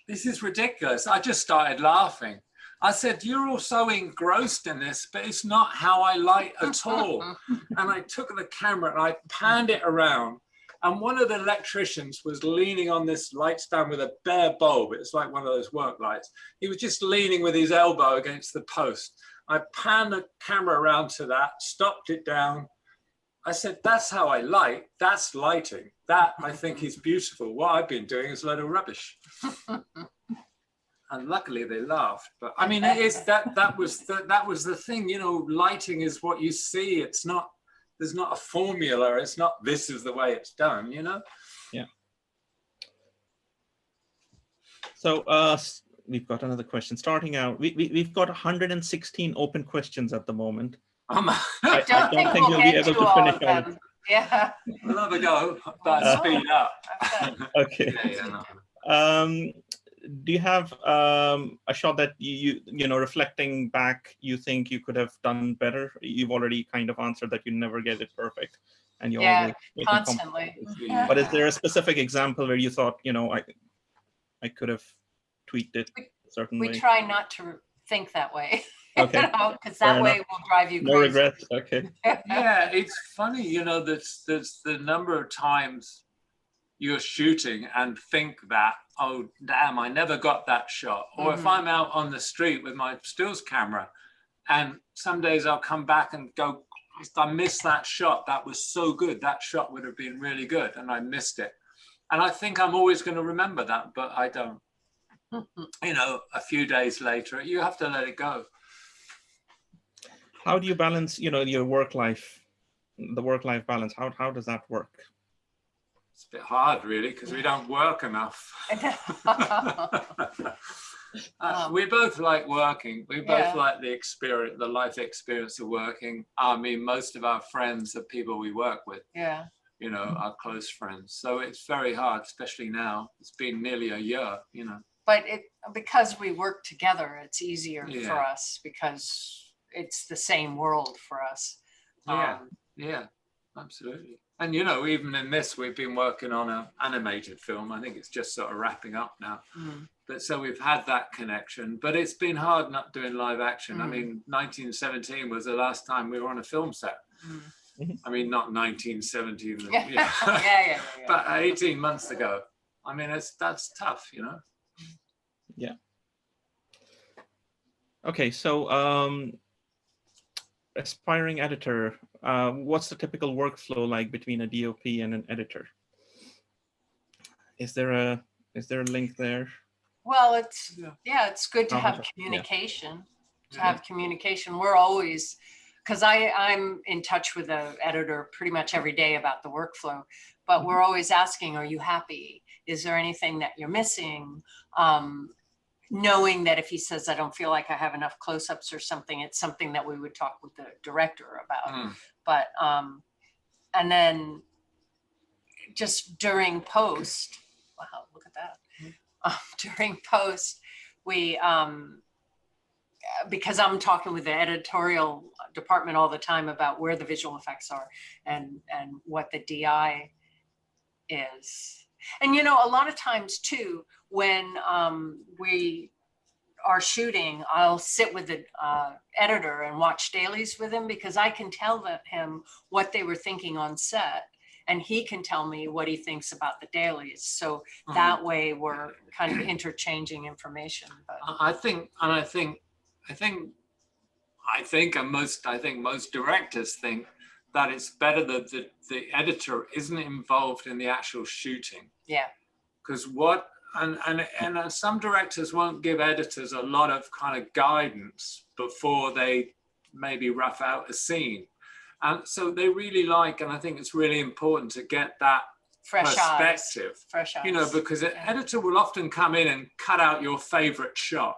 this is ridiculous. I just started laughing. I said, you're all so engrossed in this, but it's not how I light at all. And I took the camera and I panned it around. And one of the electricians was leaning on this light stand with a bare bulb. It's like one of those work lights. He was just leaning with his elbow against the post. I panned the camera around to that, stopped it down. I said, that's how I light. That's lighting. That I think is beautiful. What I've been doing is a load of rubbish. And luckily they laughed. But I mean, it is that was the thing. You know, lighting is what you see. It's not. There's not a formula. It's not. This is the way it's done. You know. Yeah. So we've got another question. Starting out, we've got 116 open questions at the moment. I don't think you'll we'll be get able to to all finish of all of them. Yeah. We'll have a go. But speed up. Okay. Yeah, no. Do you have a shot that you know, reflecting back, you think you could have done better? You've already kind of answered that you never get it perfect, and you always make constantly. But is there a specific example where you thought, you know, I could have tweaked it a certain way? We try not to think that way. Okay. Because that way will drive you crazy. No regrets. Okay. Yeah, it's funny, you know, there's the number of times you're shooting and think that, oh, damn, I never got that shot. Or if I'm out on the street with my stills camera, and some days I'll come back and go, I missed that shot. That was so good. That shot would have been really good, and I missed it. And I think I'm always going to remember that, but I don't. You know, a few days later, you have to let it go. How do you balance, you know, your work life, the work-life balance? How does that work? It's a bit hard, really, because we don't work enough. We both like working. We both like the experience, the life experience of working. I mean, most of our friends are people we work with. Yeah. You know, our close friends. So it's very hard, especially now. It's been nearly a year, you know. But because we work together, it's easier for us because it's the same world for us. Yeah, absolutely. And, you know, even in this, we've been working on an animated film. I think it's just sort of wrapping up now. But so we've had that connection, but it's been hard not doing live action. I mean, 1917 was the last time we were on a film set. I mean, not 1917, but 18 months ago. I mean, that's tough, you know? Yeah. Okay, so aspiring editor, what's the typical workflow like between a DOP and an editor? Is there a link there? Well, it's good to have communication. To have communication, we're always, because I'm in touch with the editor pretty much every day about the workflow, but we're always asking, are you happy? Is there anything that you're missing? Knowing that if he says, I don't feel like I have enough close-ups or something, it's something that we would talk with the director about. But, and then just during post, wow, look at that. During post, we, because I'm talking with the editorial department all the time about where the visual effects are and what the DI is. And, you know, a lot of times too, when we are shooting, I'll sit with the editor and watch dailies with him because I can tell him what they were thinking on set and he can tell me what he thinks about the dailies. So that way we're kind of interchanging information. But I think most directors think that it's better that the editor isn't involved in the actual shooting. Yeah. Because and some directors won't give editors a lot of kind of guidance before they maybe rough out a scene. And so they really like, and I think it's really important to get that perspective. Fresh eyes. You know, because an editor will often come in and cut out your favorite shot.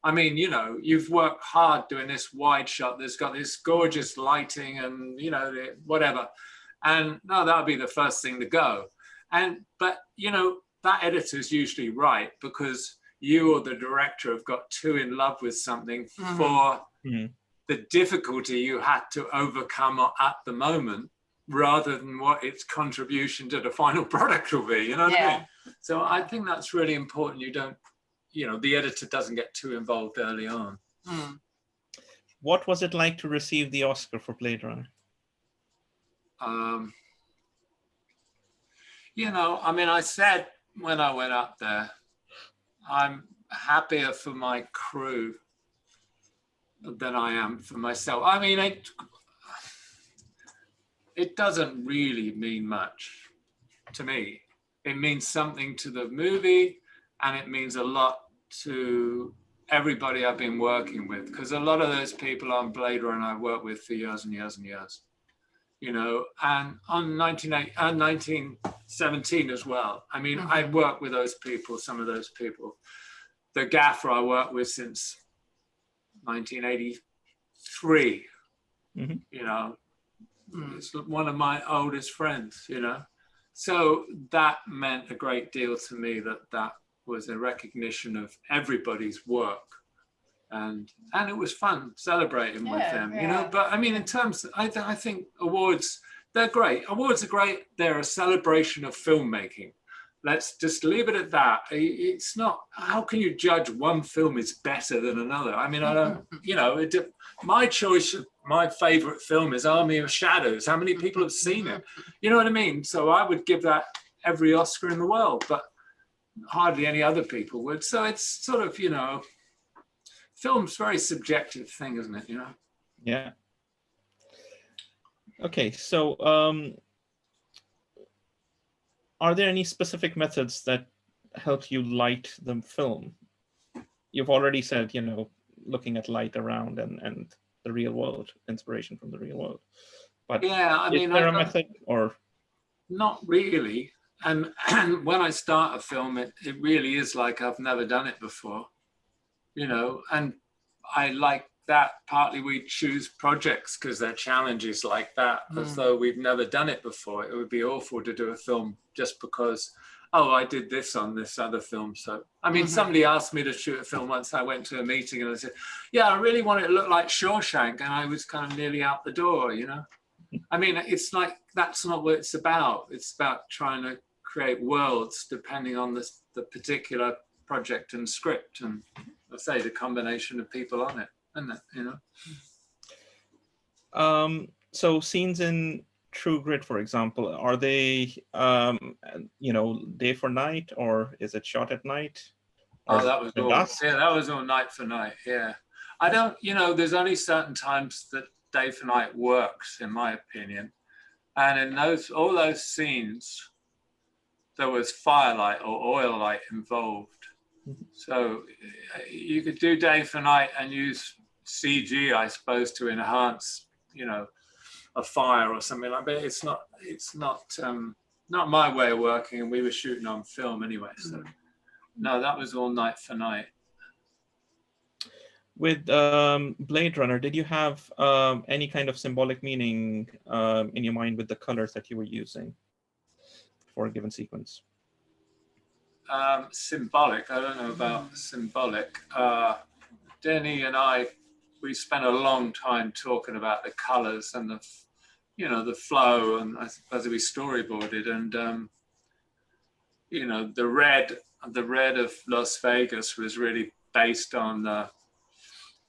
I mean, you know, you've worked hard doing this wide shot that's got this gorgeous lighting and, you know, whatever. And no, that would be the first thing to go. But, you know, that editor's usually right because you or the director have got too in love with something for the difficulty you had to overcome at the moment rather than what its contribution to the final product will be, you know what I mean? So I think that's really important. You know, the editor doesn't get too involved early on. What was it like to receive the Oscar for Blade Runner? You know, I mean, I said when I went up there, I'm happier for my crew than I am for myself. I mean, it doesn't really mean much to me. It means something to the movie, and it means a lot to everybody I've been working with, because a lot of those people on Blade Runner I've worked with for years and years and years, you know, and on 1917 as well. I mean, I worked with those people, some of those people. The gaffer I worked with since 1983, you know, it's one of my oldest friends, you know. So that meant a great deal to me, that was a recognition of everybody's work. And it was fun celebrating with them, you know. But I mean, in terms, I think awards, they're great. Awards are great. They're a celebration of filmmaking. Let's just leave it at that. It's not, how can you judge one film is better than another? I mean, I don't, you know, my choice, my favorite film is Army of Shadows. How many people have seen it? You know what I mean? So I would give that every Oscar in the world, but hardly any other people would. So it's sort of, you know, film's a very subjective thing, isn't it? You know? Yeah. Okay, so are there any specific methods that help you light the film? You've already said, you know, looking at light around and the real world, inspiration from the real world. But yeah, I mean, is there a method or? Not really. And when I start a film, it really is like I've never done it before, you know, and I like that partly we choose projects because they're challenges like that, as though we've never done it before. It would be awful to do a film just because, oh, I did this on this other film. So, I mean, somebody asked me to shoot a film once. I went to a meeting and I said, yeah, I really want it to look like Shawshank. And I was kind of nearly out the door, you know? I mean, it's like, that's not what it's about. It's about trying to create worlds depending on the particular project and script. And I say the combination of people on it, isn't it, you know? So scenes in True Grit, for example, are they, you know, day for night, or is it shot at night? Oh, that was all, yeah, that was all night for night, yeah. I don't, you know, there's only certain times that day for night works, in my opinion. And in all those scenes, there was firelight or oil light involved. So you could do day for night and use CG, I suppose, to enhance, you know, a fire or something like that. It's not my way of working, and we were shooting on film anyway. So no, that was all night for night. With Blade Runner, did you have any kind of symbolic meaning in your mind with the colors that you were using for a given sequence? Symbolic, I don't know about symbolic. Denny and I, we spent a long time talking about the colors and the, you know, the flow, and I suppose we storyboarded, and you know, the red of Las Vegas was really based on the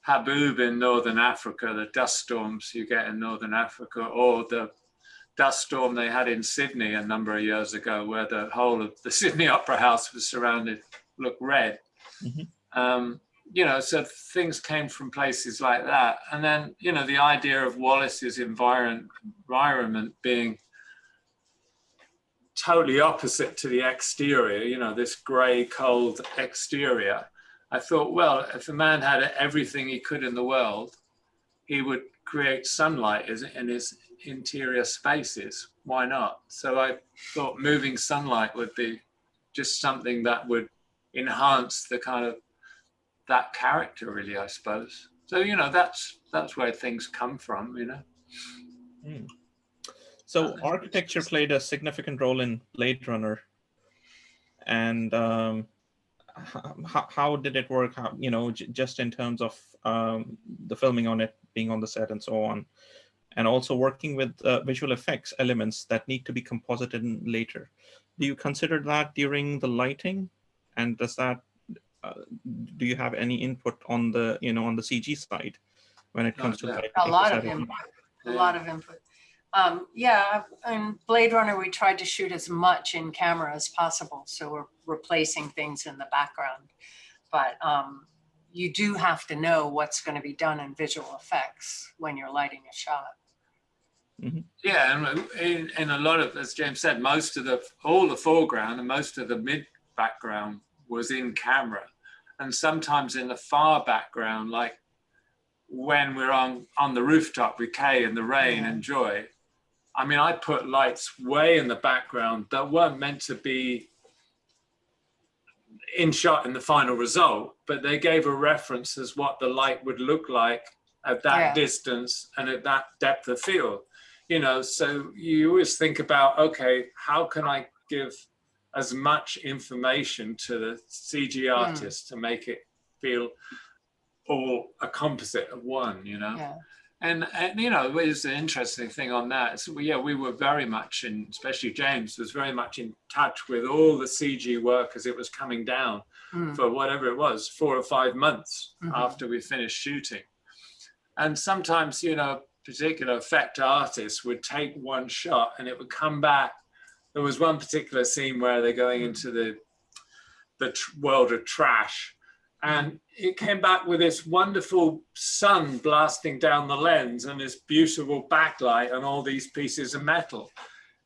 haboob in Northern Africa, the dust storms you get in Northern Africa, or the dust storm they had in Sydney a number of years ago, where the whole of the Sydney Opera House was surrounded, looked red. You know, so things came from places like that. And then, you know, the idea of Wallace's environment being totally opposite to the exterior, you know, this gray, cold exterior. I thought, well, if a man had everything he could in the world, he would create sunlight in his interior spaces. Why not? So I thought moving sunlight would be just something that would enhance the kind of that character, really, I suppose. So, you know, that's where things come from, you know. So architecture played a significant role in Blade Runner, and how did it work? How, you know, just in terms of the filming on it, being on the set and so on, and also working with visual effects elements that need to be composited in later. Do you consider that during the lighting? And does that, do you have any input on the, you know, on the CG side when it comes to lighting? A lot of input. A lot of input. Yeah, in Blade Runner, we tried to shoot as much in camera as possible. So we're replacing things in the background. But you do have to know what's going to be done in visual effects when you're lighting a shot. Yeah, and in a lot of, as James said, all the foreground and most of the mid background was in camera, and sometimes in the far background, like when we're on the rooftop with Kay in the rain and Joy. I mean, I put lights way in the background that weren't meant to be in shot in the final result, but they gave a reference as what the light would look like at that distance and at that depth of field. You know, so you always think about, okay, how can I give as much information to the CG artist to make it feel all a composite of one, you know? Yeah. And you know, it's an interesting thing on that. So, yeah, we were very much especially James was very much in touch with all the CG work as it was coming down for whatever it was, 4 or 5 months after we finished shooting. And sometimes, you know, particular effect artists would take one shot and it would come back. There was one particular scene where they're going into the world of trash, and it came back with this wonderful sun blasting down the lens and this beautiful backlight and all these pieces of metal.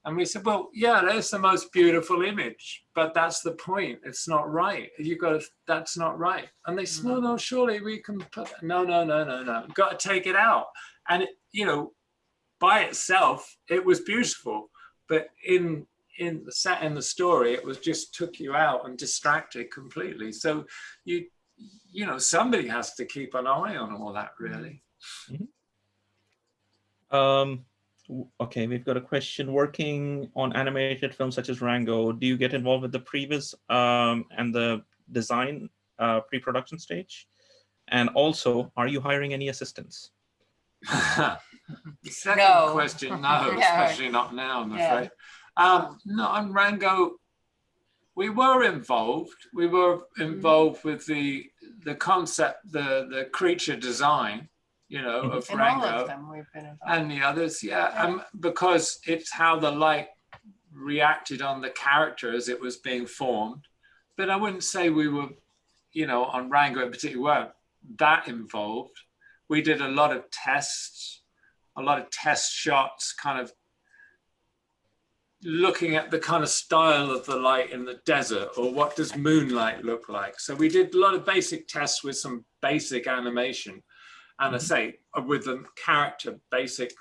And we said, well, yeah, that's the most beautiful image, but that's the point. It's not right. That's not right. And they said, no, surely we can put, no. Got to take it out. And, you know, by itself, it was beautiful, but in the story, it was just took you out and distracted completely. So you know, somebody has to keep an eye on all that, really. Okay, we've got a question. Working on animated films such as Rango, do you get involved with the previs and the design pre-production stage? And also, are you hiring any assistants? Second question, no, especially not now, I'm afraid. No, on Rango, we were involved. We were involved with the concept, the creature design, you know, of In Rango. all of them, we've been involved. And the others, because it's how the light reacted on the character as it was being formed. But I wouldn't say we were, you know, on Rango in particular, weren't that involved. We did a lot of tests, a lot of test shots, kind of looking at the kind of style of the light in the desert, or what does moonlight look like. So we did a lot of basic tests with some basic animation. And I say, with the character, basic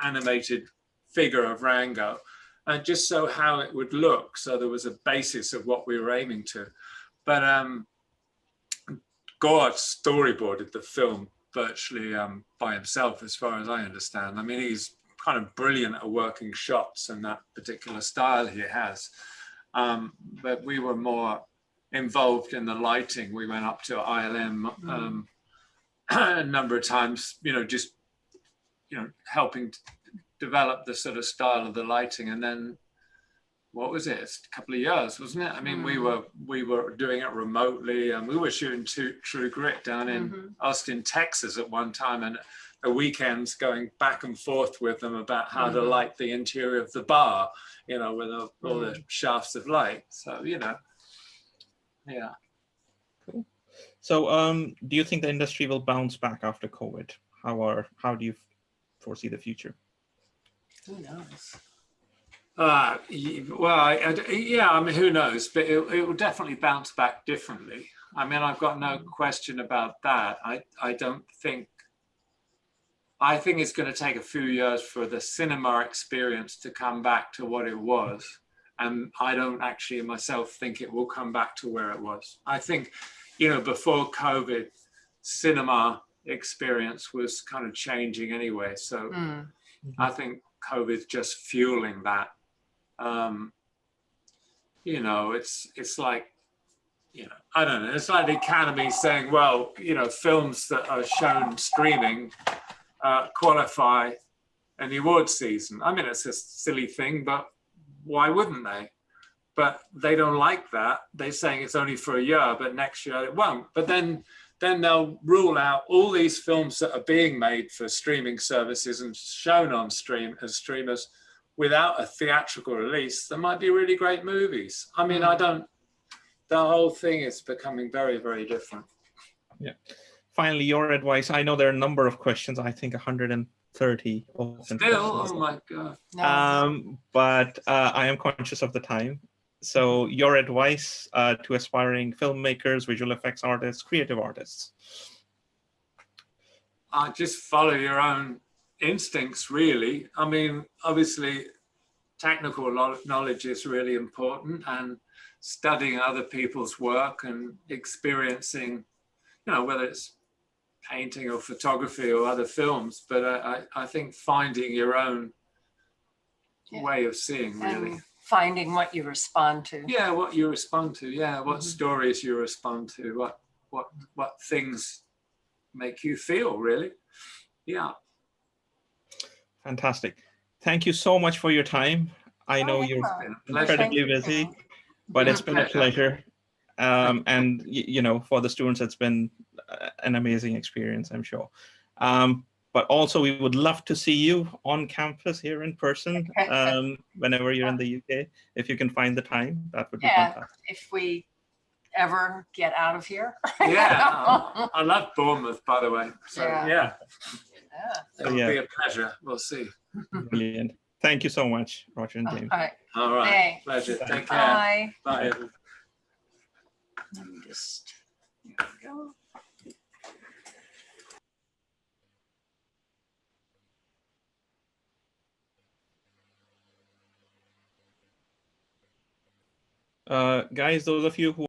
animated figure of Rango, and just so how it would look. So there was a basis of what we were aiming to. But Gord storyboarded the film virtually by himself, as far as I understand. I mean, he's kind of brilliant at working shots and that particular style he has. But we were more involved in the lighting. We went up to ILM a number of times, you know, just, you know, helping develop the sort of style of the lighting. And then, what was it? It's a couple of years, wasn't it? I mean, we were doing it remotely, and we were shooting True Grit down in Austin, Texas at one time, and the weekends going back and forth with them about how to light the interior of the bar, you know, with all the shafts of light. So, you know, yeah. Cool. So do you think the industry will bounce back after COVID? How do you foresee the future? Who knows? Well, yeah, I mean, who knows? But it will definitely bounce back differently. I mean, I've got no question about that. I think it's going to take a few years for the cinema experience to come back to what it was. And I don't actually myself think it will come back to where it was. I think, you know, before COVID, cinema experience was kind of changing anyway. So I think COVID's just fueling that. You know, it's like, you know, I don't know, it's like the Academy saying, well, you know, films that are shown streaming qualify in the awards season. I mean, it's a silly thing, but why wouldn't they? But they don't like that. They're saying it's only for a year, but next year it won't. But then they'll rule out all these films that are being made for streaming services and shown on as streamers without a theatrical release. There might be really great movies. I mean, the whole thing is becoming very, very different. Yeah. Finally, your advice. I know there are a number of questions, I think 130 30 open Still, positions. oh my God. No. But I am conscious of the time. So your advice to aspiring filmmakers, visual effects artists, creative artists? Just follow your own instincts, really. I mean, obviously, technical knowledge is really important, and studying other people's work and experiencing, whether it's painting or photography or other films. But I think finding your own way of seeing, really. And finding what you respond to. Yeah, what you respond to. Yeah, what stories you respond to. What things make you feel, really. Yeah. Fantastic. Thank you so much for your time. I know you're incredibly busy, but it's been a pleasure. And for the students, it's been an amazing experience, I'm sure. But also, we would love to see you on campus here in person whenever you're in the UK. If you can find the time, that would be fantastic. If we ever get out of here. Yeah, I love Bournemouth, by the way. So yeah. It will be a pleasure. We'll see. Brilliant. Thank you so much, Roger and James. All right. Hey. Pleasure. Take care. Bye. Bye. Let me just, here we go. Guys, those of you who